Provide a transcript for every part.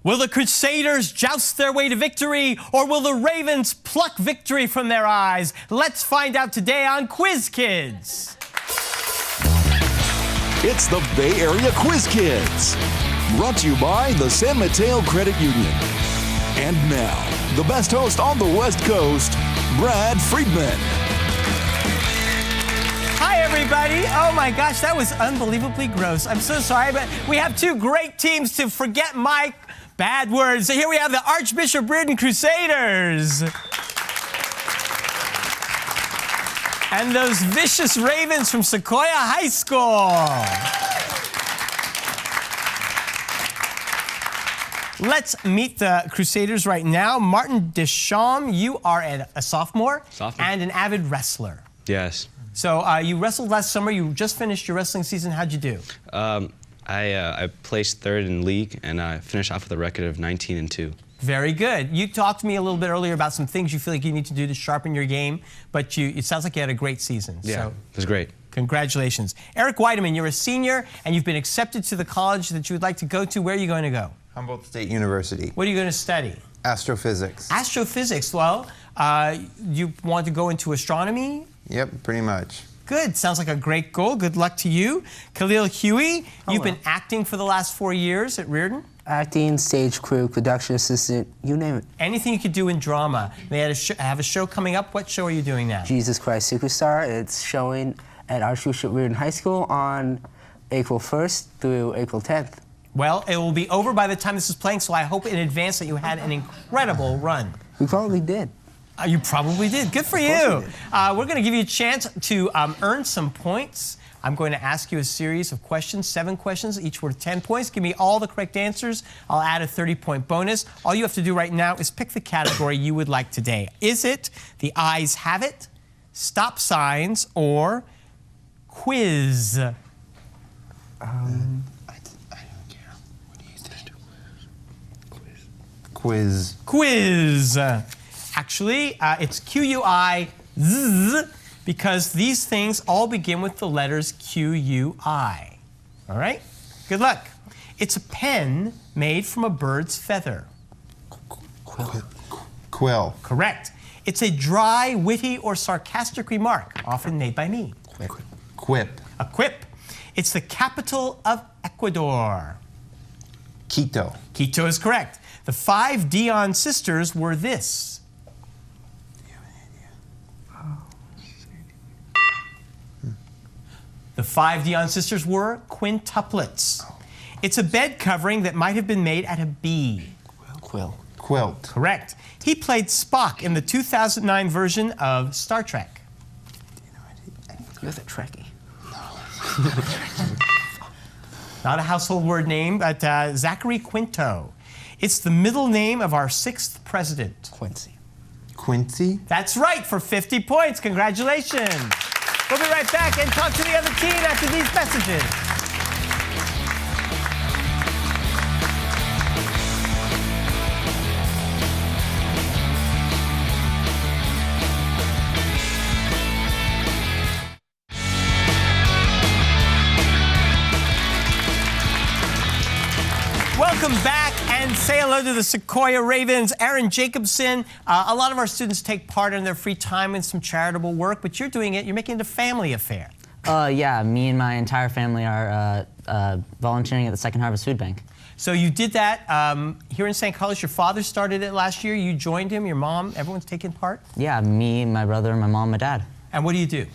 Will the Crusaders joust their way to victory, or will the Ravens pluck victory from their eyes? Let's find out today on Quiz Kids. It's the Bay Area Quiz Kids, brought to you by the San Mateo Credit Union. And now, the best host on the West Coast, Brad Friedman. Hi, everybody. Oh, my gosh, that was unbelievably gross. I'm so sorry, but we have two great teams to forget my bad words. So here we have the Archbishop Riordan Crusaders. And those vicious Ravens from Sequoia High School. Let's meet the Crusaders right now. Martin Deschamps, you are a sophomore and an avid wrestler. Yes. So you wrestled last summer. You just finished your wrestling season. How'd you do? I placed third in league, and I finished off with a record of 19-2. Very good. You talked to me a little bit earlier about some things you feel like you need to do to sharpen your game, but it sounds like you had a great season. Yeah, so, it was great. Congratulations. Eric Weideman, you're a senior, and you've been accepted to the college that you would like to go to. Where are you going to go? Humboldt State University. What are you going to study? Astrophysics. Astrophysics. Well, you want to go into astronomy? Yep, pretty much. Good. Sounds like a great goal. Good luck to you. Khalil Huey, you've been acting for the last 4 years at Riordan? Acting, stage crew, production assistant, you name it. Anything you could do in drama. They have a show coming up. What show are you doing now? Jesus Christ Superstar. It's showing at Archbishop Riordan High School on April 1st through April 10th. Well, it will be over by the time this is playing, so I hope in advance that you had an incredible run. We probably did. You probably did. Good for you. We're going to give you a chance to earn some points. I'm going to ask you a series of questions, 7 questions, each worth 10 points. Give me all the correct answers. I'll add a 30-point bonus. All you have to do right now is pick the category you would like today. Is it the Eyes Have It, Stop Signs, or Quiz? I don't care. What do you think? Quiz. Quiz. Actually, it's Q-U-I-Z, because these things all begin with the letters Q-U-I. All right? Good luck. It's a pen made from a bird's feather. Quill. Correct. It's a dry, witty, or sarcastic remark, often made by me. Quip. A quip. It's the capital of Ecuador. Quito. Quito is correct. The 5 Dion sisters were this. The 5 Dion sisters were quintuplets. It's a bed covering that might have been made out of bee. Quilt. Correct. He played Spock in the 2009 version of Star Trek. You're the Trekkie. Not a household word name, but Zachary Quinto. It's the middle name of our 6th president. Quincy. Quincy? That's right, for 50 points. Congratulations. We'll be right back and talk to the other team after these messages. Welcome back, and say hello to the Sequoia Ravens. Aaron Jacobson. A lot of our students take part in their free time in some charitable work, but you're doing it, you're making it a family affair. Yeah, me and my entire family are volunteering at the Second Harvest Food Bank. So you did that here in St. Carlos. Your father started it last year. You joined him, your mom, everyone's taking part? Yeah, me, my brother, my mom, my dad. And what do you do?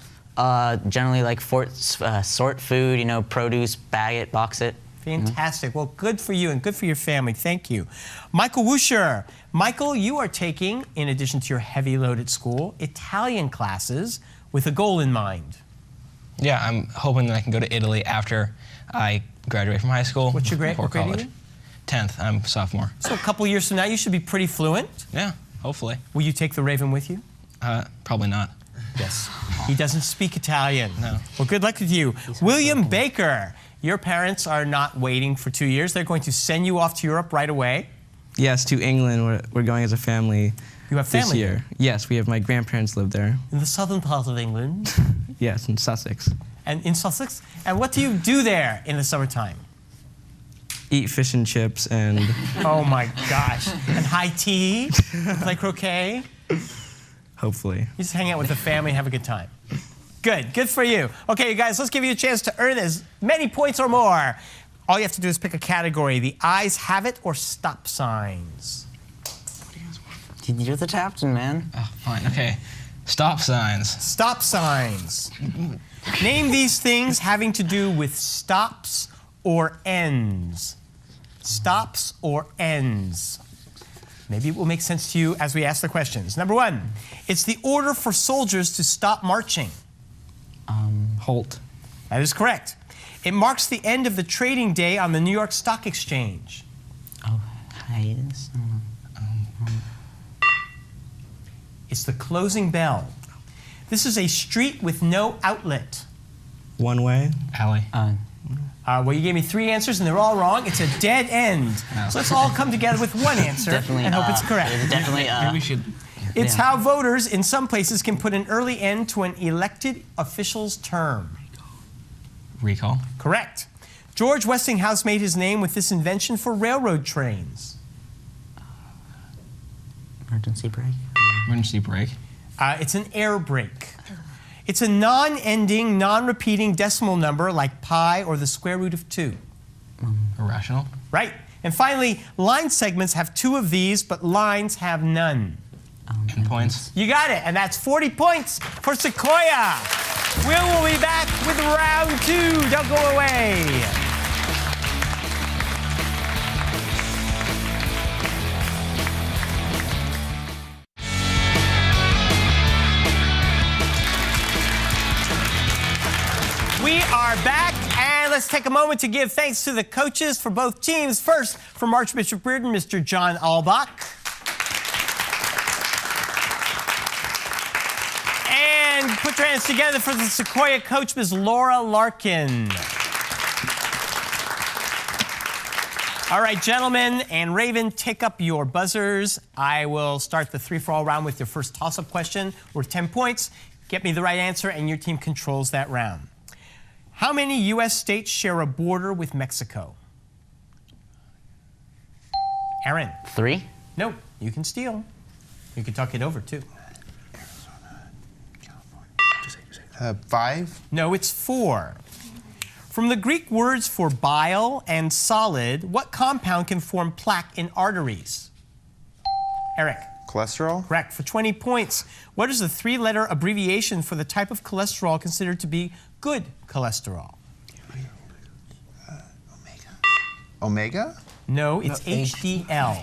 Generally like sort food, you know, produce, bag it, box it. Fantastic. Well, good for you and good for your family. Thank you. Michael Wuscher. Michael, you are taking, in addition to your heavy load at school, Italian classes with a goal in mind. Yeah, I'm hoping that I can go to Italy after I graduate from high school. What's your grade? Before college. 10th. I'm a sophomore. So a couple years from now, you should be pretty fluent. Yeah, hopefully. Will you take the Raven with you? Probably not. Yes. He doesn't speak Italian. No. Well, good luck with you. William Baker. Your parents are not waiting for 2 years. They're going to send you off to Europe right away. Yes, to England. We're going as a family. You have family this year? there? Yes, we have my grandparents live there. In the southern part of England? Yes, in Sussex. And in Sussex? And what do you do there in the summertime? eat fish and chips and Oh my gosh. And high tea? Play croquet? hopefully. You just hang out with the family and have a good time. Good. Good for you. Okay, you guys, let's give you a chance to earn as many points or more. All you have to do is pick a category. The ayes have it or stop signs. You're the captain, man. Oh, fine. Okay. Stop signs. Stop signs. Name these things having to do with stops or ends. Stops or ends. Maybe it will make sense to you as we ask the questions. Number one, it's the order for soldiers to stop marching. Halt. That is correct. It marks the end of the trading day on the New York Stock Exchange. Oh, hiatus. It's the closing bell. This is a street with no outlet. One way. Alley. Well, you gave me 3 answers and they're all wrong. It's a dead end. So let's all come together with one answer Definitely, and hope it's correct. Definitely. Maybe we should. It's how voters in some places can put an early end to an elected official's term. Recall. Correct. George Westinghouse made his name with this invention for railroad trains. Emergency brake. Emergency brake. It's an air brake. It's a non-ending, non-repeating decimal number like pi or the square root of 2. Irrational. Right. And finally, line segments have 2 of these, but lines have none. Endpoints. You got it, and that's 40 points for Sequoia. We will be back with round 2. Don't go away. We are back, and let's take a moment to give thanks to the coaches for both teams. First, from Archbishop Riordan, Mr. John Albach. And put your hands together for the Sequoia coach, Ms. Laura Larkin. All right, gentlemen and Raven, take up your buzzers. I will start the free-for-all round with your first toss-up question worth 10 points. Get me the right answer, and your team controls that round. How many U.S. states share a border with Mexico? Aaron. 3. No, you can steal. You can talk it over, too. 5. No, it's 4. From the Greek words for bile and solid, what compound can form plaque in arteries? Eric. Cholesterol. Correct. For 20 points, what is the 3-letter abbreviation for the type of cholesterol considered to be good cholesterol? Omega? No, it's HDL.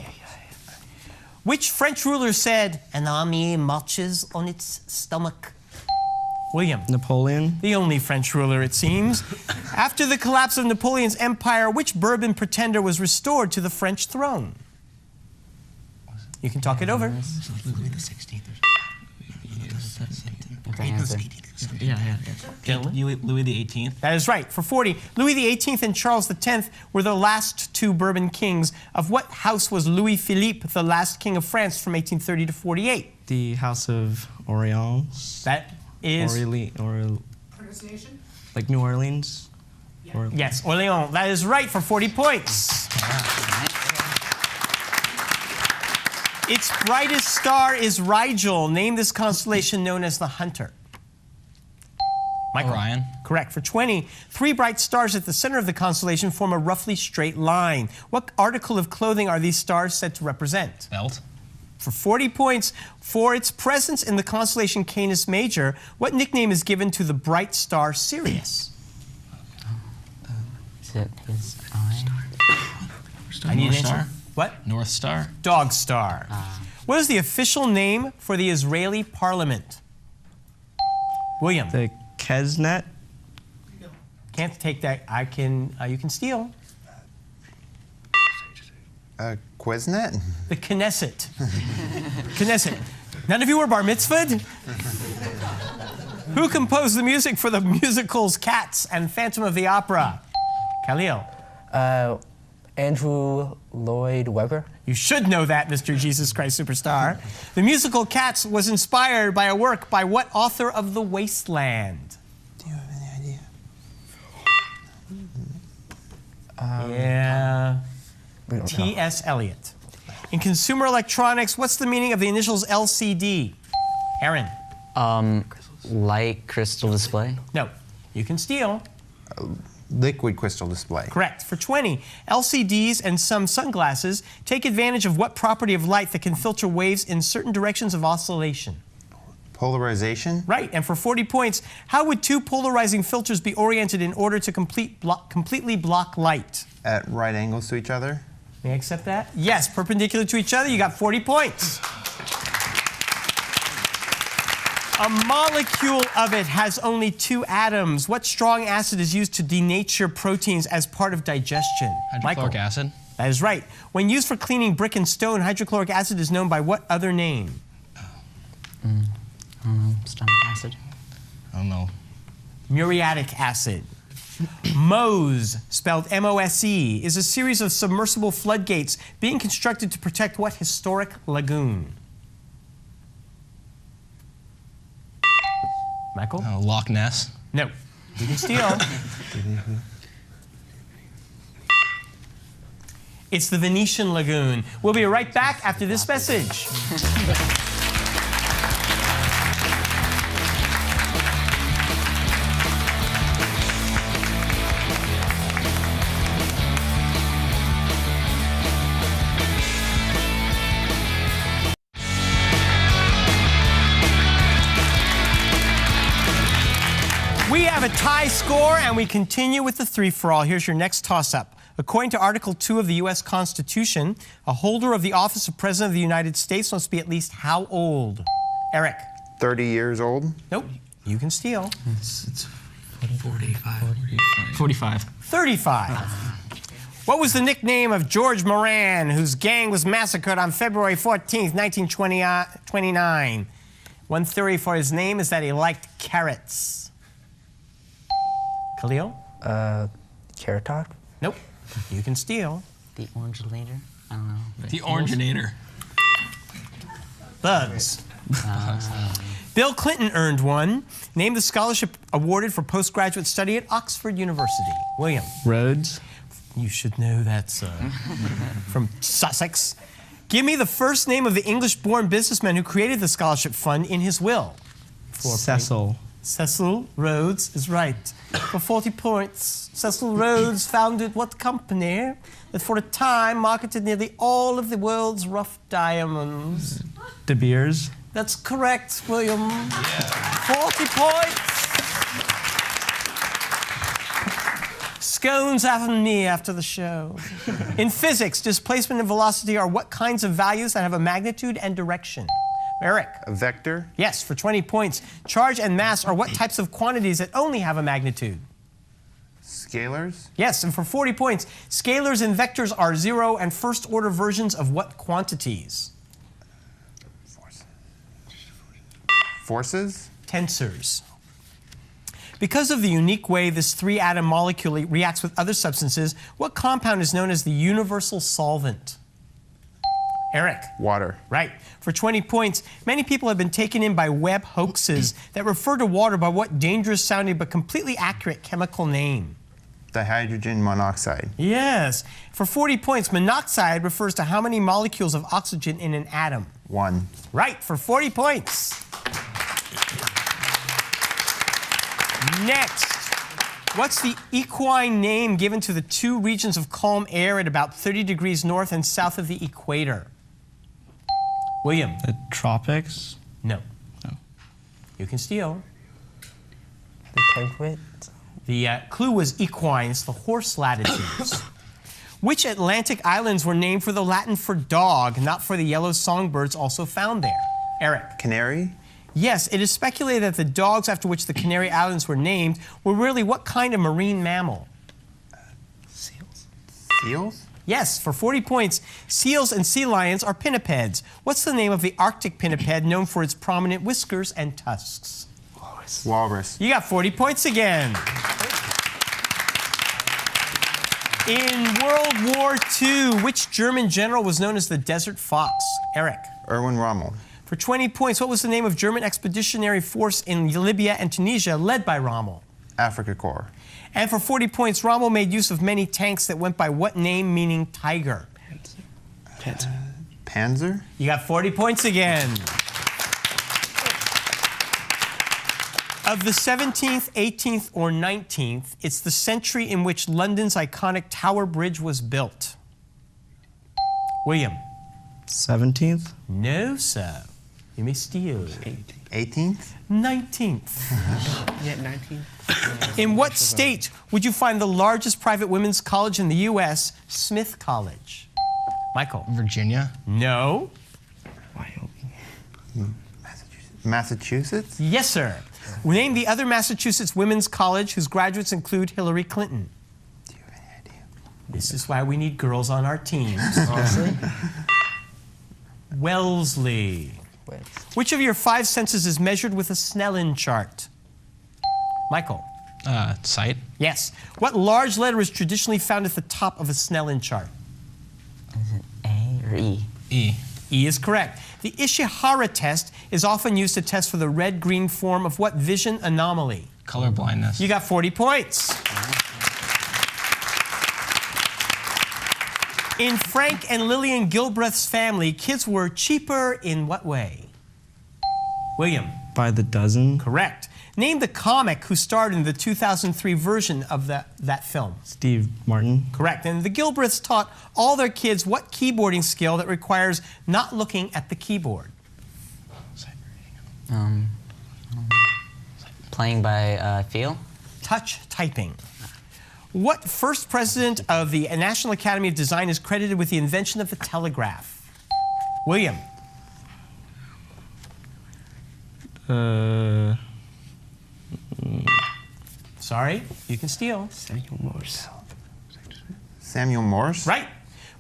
Which French ruler said, "An army marches on its stomach"? William. Napoleon. The only French ruler, it seems. After the collapse of Napoleon's empire, which Bourbon pretender was restored to the French throne? You can talk it over. Louis the 16th. Louis the 18th. That is right. For 40, Louis XVIII and Charles X were the last 2 Bourbon kings. Of what house was Louis Philippe the last king of France from 1830 to 48? The House of Orleans. That is... Pronunciation? Like New Orleans? Yeah. Yes, Orleans. That is right for 40 points. Its brightest star is Rigel. Name this constellation known as the Hunter. Michael. Orion. Correct. For 20, 3 bright stars at the center of the constellation form a roughly straight line. What article of clothing are these stars said to represent? Belt. For 40 points, for its presence in the constellation Canis Major, what nickname is given to the bright star Sirius? Is it his eye? I need an North answer. Star. What? North Star. Dog Star. What is the official name for the Israeli parliament? William. The Kesnet. Can't take that. I can. You can steal. Quiznet? The Knesset. Knesset. None of you were bar mitzvahed? Who composed the music for the musicals Cats and Phantom of the Opera? Khalil. Andrew Lloyd Webber. You should know that, Mr. Jesus Christ Superstar. The musical Cats was inspired by a work by what author of The Wasteland? Do you have any idea? Yeah. T.S. Eliot. In consumer electronics, what's the meaning of the initials LCD? Aaron. Light crystal display. No. You can steal. Liquid crystal display. Correct. For 20, LCDs and some sunglasses take advantage of what property of light that can filter waves in certain directions of oscillation? Polarization. Right. And for 40 points, how would two polarizing filters be oriented in order to completely block light? At right angles to each other. May I accept that? Yes, perpendicular to each other. You got 40 points. A molecule of it has only 2 atoms. What strong acid is used to denature proteins as part of digestion? Hydrochloric acid. That is right. When used for cleaning brick and stone, hydrochloric acid is known by what other name? Stomach acid. I don't know. Muriatic acid. MOSE, spelled M-O-S-E, is a series of submersible floodgates being constructed to protect what historic lagoon? Michael? Loch Ness. No. You can steal. It's the Venetian Lagoon. We'll be right back after this message. We have a tie score, and we continue with the three-for-all. Here's your next toss-up. According to Article 2 of the U.S. Constitution, a holder of the office of President of the United States must be at least how old? Eric? 30 years old. Nope. You can steal. It's 45. 45. 35. What was the nickname of George Moran, whose gang was massacred on February 14th, 1929? One theory for his name is that he liked carrots. Khalil? Carrot Top? Nope. You can steal. The Oranginator? I don't know. The Oranginator. Bugs. Bill Clinton earned one. Name the scholarship awarded for postgraduate study at Oxford University. William? Rhodes. You should know that's from Sussex. Give me the first name of the English-born businessman who created the scholarship fund in his will. Cecil. Cecil Rhodes is right. For 40 points, Cecil Rhodes founded what company that for a time marketed nearly all of the world's rough diamonds? De Beers. That's correct, William. 40 points. Scones after me after the show. In physics, displacement and velocity are what kinds of values that have a magnitude and direction? Eric? A vector. Yes, for 20 points. Charge and mass are what types of quantities that only have a magnitude? Scalars. Yes, and for 40 points, scalars and vectors are 0 and first-order versions of what quantities? Forces. Tensors. Because of the unique way this 3-atom molecule reacts with other substances, what compound is known as the universal solvent? Eric? Water. Right. For 20 points, many people have been taken in by web hoaxes that refer to water by what dangerous-sounding but completely accurate chemical name? Dihydrogen monoxide. Yes. For 40 points, monoxide refers to how many molecules of oxygen in an atom? 1. Right, for 40 points. Next, what's the equine name given to the 2 regions of calm air at about 30 degrees north and south of the equator? William? The tropics. No. No. You can steal. The temperate. The clue was equine. It's the horse latitudes. Which Atlantic islands were named for the Latin for dog, not for the yellow songbirds also found there? Eric? Canary. Yes, it is speculated that the dogs after which the Canary Islands were named were really what kind of marine mammal? Seals. Seals? Yes, for 40 points, seals and sea lions are pinnipeds. What's the name of the Arctic pinniped known for its prominent whiskers and tusks? Walrus. Walrus. You got 40 points again. In World War II, which German general was known as the Desert Fox? Eric? Erwin Rommel. For 20 points, what was the name of German expeditionary force in Libya and Tunisia led by Rommel? Africa Corps. And for 40 points, Rommel made use of many tanks that went by what name meaning tiger? Panzer? You got 40 points again. Of the 17th, 18th, or 19th, it's the century in which London's iconic Tower Bridge was built. William? 17th? No, sir. You may steal. 18th? 19th. Yeah, 19th. In what state would you find the largest private women's college in the U.S., Smith College? Michael? Virginia? No. Massachusetts? Yes, sir. Name the other Massachusetts women's college whose graduates include Hillary Clinton. Do you have any idea? This is why we need girls on our teams. Wellesley. Which of your 5 senses is measured with a Snellen chart? Michael? Sight? Yes. What large letter is traditionally found at the top of a Snellen chart? Is it A or E? E. E is correct. The Ishihara test is often used to test for the red-green form of what vision anomaly? Color blindness. You got 40 points. In Frank and Lillian Gilbreth's family, kids were cheaper in what way? William? By the dozen? Correct. Name the comic who starred in the 2003 version of that film. Steve Martin? Correct. And the Gilbreths taught all their kids what keyboarding skill that requires not looking at the keyboard? Playing by feel? Touch typing. What first president of the National Academy of Design is credited with the invention of the telegraph? William? Sorry, you can steal. Samuel Morse. Samuel Morse? Right.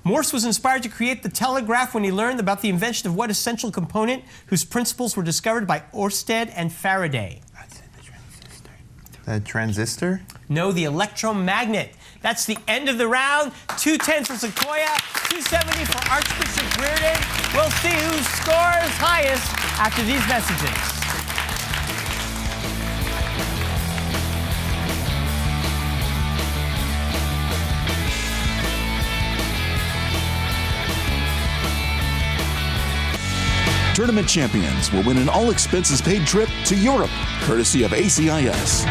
Morse was inspired to create the telegraph when he learned about the invention of what essential component whose principles were discovered by Ørsted and Faraday? The transistor? No, the electromagnet. That's the end of the round. 210 for Sequoia, 270 for Archbishop Riordan. We'll see who scores highest after these messages. Tournament champions will win an all-expenses-paid trip to Europe, courtesy of ACIS.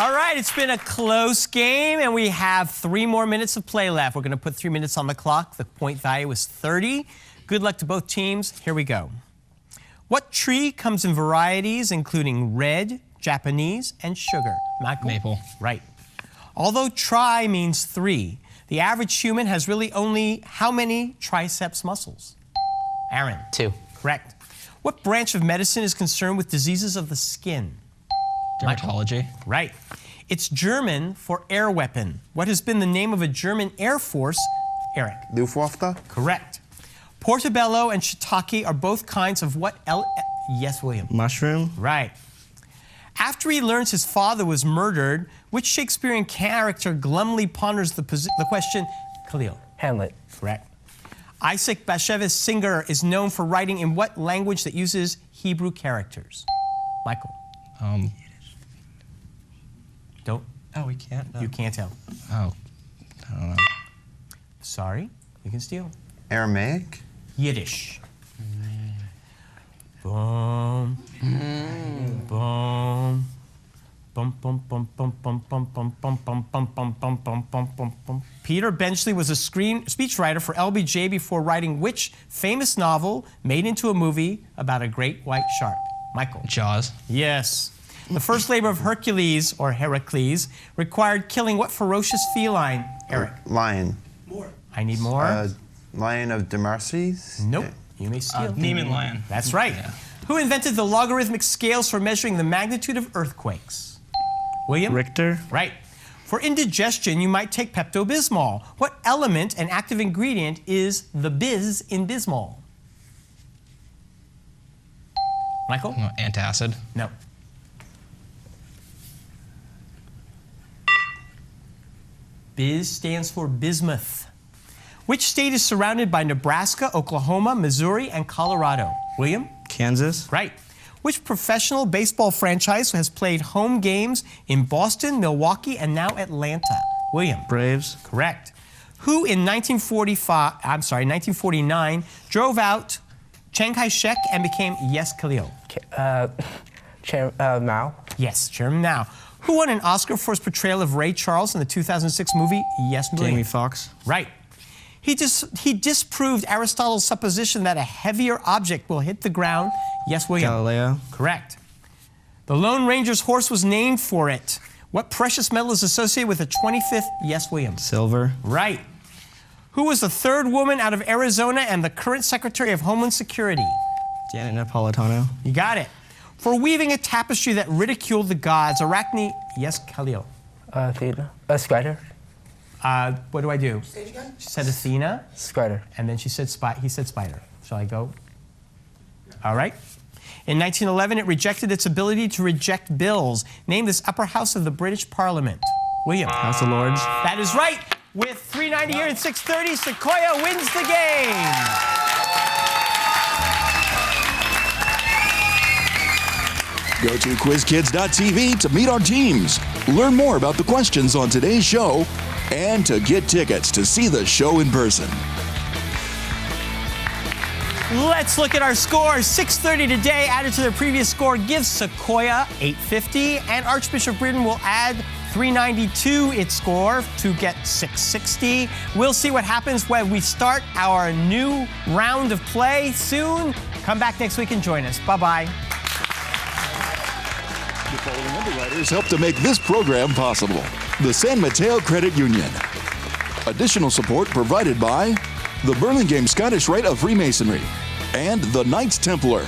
All right, it's been a close game, and we have 3 more minutes of play left. We're going to put 3 minutes on the clock. The point value is 30. Good luck to both teams. Here we go. What tree comes in varieties including red, Japanese, and sugar? Michael? Maple. Right. Although tri means 3, the average human has really only how many triceps muscles? Aaron? 2. Correct. What branch of medicine is concerned with diseases of the skin? Dermatology. Right. It's German for air weapon. What has been the name of a German air force? Eric? Luftwaffe? Correct. Portobello and shiitake are both kinds of what? Yes, William? Mushroom? Right. After he learns his father was murdered, which Shakespearean character glumly ponders the question? Khalil? Hamlet. Correct. Isaac Bashevis Singer is known for writing in what language that uses Hebrew characters? Michael? Don't. Oh, we can't. No. You can't tell. Oh, I don't know. Sorry, you can steal. Aramaic? Yiddish. Boom. Boom. Bum, bum, bum, bum, bum, bum, bum, bum, bum, bum, bum, bum, bum, bum, bum, bum. Peter Benchley was a speechwriter for LBJ before writing which famous novel made into a movie about a great white shark? Michael? Jaws. Yes. The first labor of Hercules, or Heracles, required killing what ferocious feline? Eric? Lion. More. I need more. Lion of Damascus? Nope. You may steal. Neiman lion. That's right. Yeah. Who invented the logarithmic scales for measuring the magnitude of earthquakes? William? Richter? Right. For indigestion, you might take Pepto-Bismol. What element and active ingredient is the biz in Bismol? Michael? Antacid. No. Biz stands for bismuth. Which state is surrounded by Nebraska, Oklahoma, Missouri, and Colorado? William? Kansas? Right. Which professional baseball franchise has played home games in Boston, Milwaukee, and now Atlanta? William. Braves. Correct. Who in 1949 drove out Chiang Kai-shek and became Yes Khalil? Mao. Yes, Chairman Mao. Who won an Oscar for his portrayal of Ray Charles in the 2006 movie Yes, William? Jamie Foxx. Right. He disproved Aristotle's supposition that a heavier object will hit the ground. Yes, William. Galileo. Correct. The Lone Ranger's horse was named for it. What precious metal is associated with the 25th? Yes, William. Silver. Right. Who was the third woman out of Arizona and the current Secretary of Homeland Security? Janet Napolitano. You got it. For weaving a tapestry that ridiculed the gods, Arachne. Yes, Khalil. Athena. Spider. What do I do? Stage again? She said Athena. Spider. And then he said spider. Shall I go? All right. In 1911, it rejected its ability to reject bills. Name this upper house of the British Parliament. William. House of Lords. That is right. With 390 here at 630, Sequoia wins the game. Go to quizkids.tv to meet our teams, learn more about the questions on today's show, and to get tickets to see the show in person. Let's look at our scores. 630 today, added to their previous score, gives Sequoia 850, and Archbishop Riordan will add 392 its score to get 660. We'll see what happens when we start our new round of play soon. Come back next week and join us. Bye-bye. The following underwriters help to make this program possible. The San Mateo Credit Union. Additional support provided by the Burlingame Scottish Rite of Freemasonry and the Knights Templar.